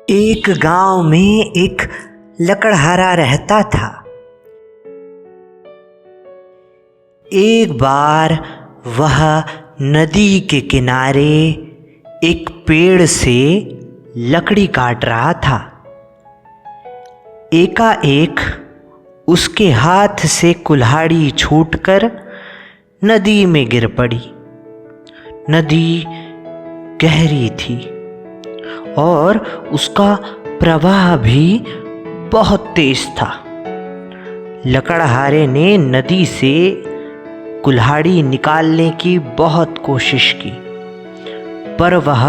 एक गांव में एक लकड़हारा रहता था। एक बार वह नदी के किनारे एक पेड़ से लकड़ी काट रहा था। एकाएक उसके हाथ से कुल्हाड़ी छूटकर नदी में गिर पड़ी। नदी गहरी थी और उसका प्रवाह भी बहुत तेज था। लकड़हारे ने नदी से कुल्हाड़ी निकालने की बहुत कोशिश की, पर वह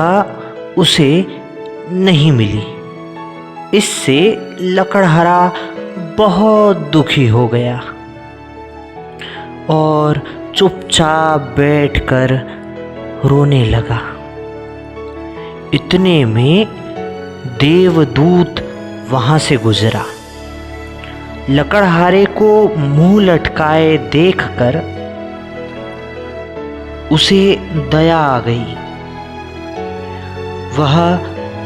उसे नहीं मिली। इससे लकड़हारा बहुत दुखी हो गया और चुपचाप बैठकर रोने लगा। इतने में देवदूत वहां से गुजरा। लकड़हारे को मुंह लटकाए देखकर उसे दया आ गई। वह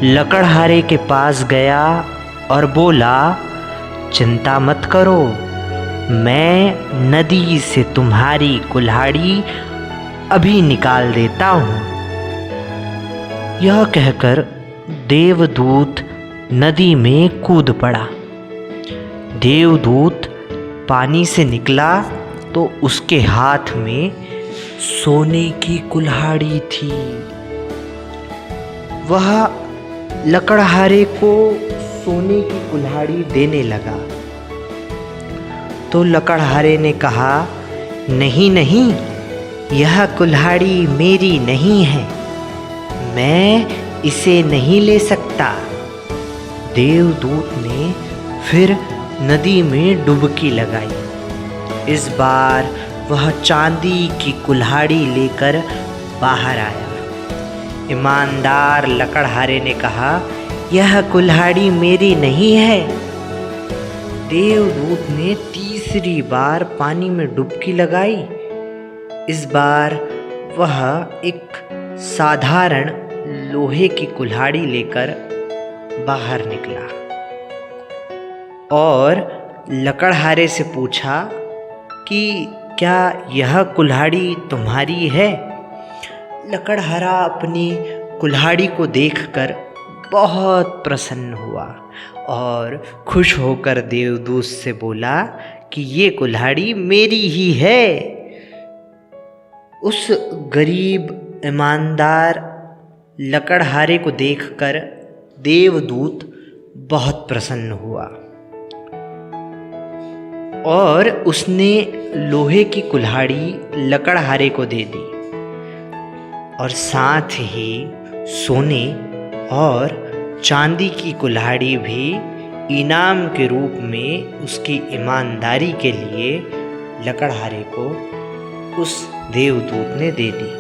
लकड़हारे के पास गया और बोला, चिंता मत करो, मैं नदी से तुम्हारी कुल्हाड़ी अभी निकाल देता हूँ। यह कहकर देवदूत नदी में कूद पड़ा। देवदूत पानी से निकला तो उसके हाथ में सोने की कुल्हाड़ी थी। वह लकड़हारे को सोने की कुल्हाड़ी देने लगा तो लकड़हारे ने कहा, नहीं नहीं, यह कुल्हाड़ी मेरी नहीं है, मैं इसे नहीं ले सकता। देवदूत ने फिर नदी में डुबकी लगाई। इस बार वह चांदी की कुल्हाड़ी लेकर बाहर आया। ईमानदार लकड़हारे ने कहा, यह कुल्हाड़ी मेरी नहीं है। देवदूत ने तीसरी बार पानी में डुबकी लगाई। इस बार वह एक साधारण लोहे की कुल्हाड़ी लेकर बाहर निकला और लकड़हारे से पूछा कि क्या यह कुल्हाड़ी तुम्हारी है? लकड़हारा अपनी कुल्हाड़ी को देखकर बहुत प्रसन्न हुआ और खुश होकर देवदूत से बोला कि ये कुल्हाड़ी मेरी ही है। उस गरीब ईमानदार लकड़हारे को देखकर देवदूत बहुत प्रसन्न हुआ और उसने लोहे की कुल्हाड़ी लकड़हारे को दे दी और साथ ही सोने और चांदी की कुल्हाड़ी भी इनाम के रूप में उसकी ईमानदारी के लिए लकड़हारे को उस देवदूत ने दे दी।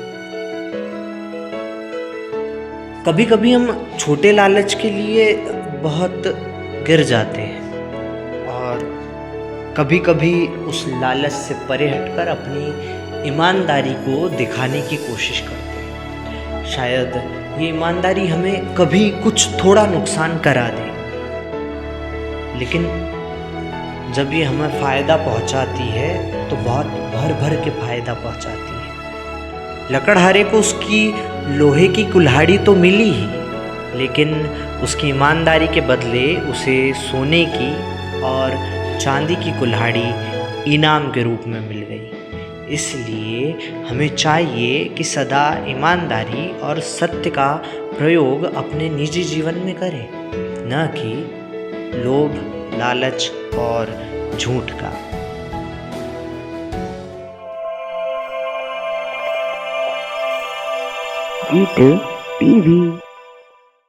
कभी कभी हम छोटे लालच के लिए बहुत गिर जाते हैं और कभी कभी उस लालच से परे हटकर अपनी ईमानदारी को दिखाने की कोशिश करते हैं। शायद ये ईमानदारी हमें कभी कुछ थोड़ा नुकसान करा दे, लेकिन जब ये हमें फ़ायदा पहुंचाती है तो बहुत भर भर के फ़ायदा पहुंचाती है। लकड़हारे को उसकी लोहे की कुल्हाड़ी तो मिली ही, लेकिन उसकी ईमानदारी के बदले उसे सोने की और चांदी की कुल्हाड़ी इनाम के रूप में मिल गई। इसलिए हमें चाहिए कि सदा ईमानदारी और सत्य का प्रयोग अपने निजी जीवन में करें, न कि लोभ, लालच और झूठ का। गीत टीवी।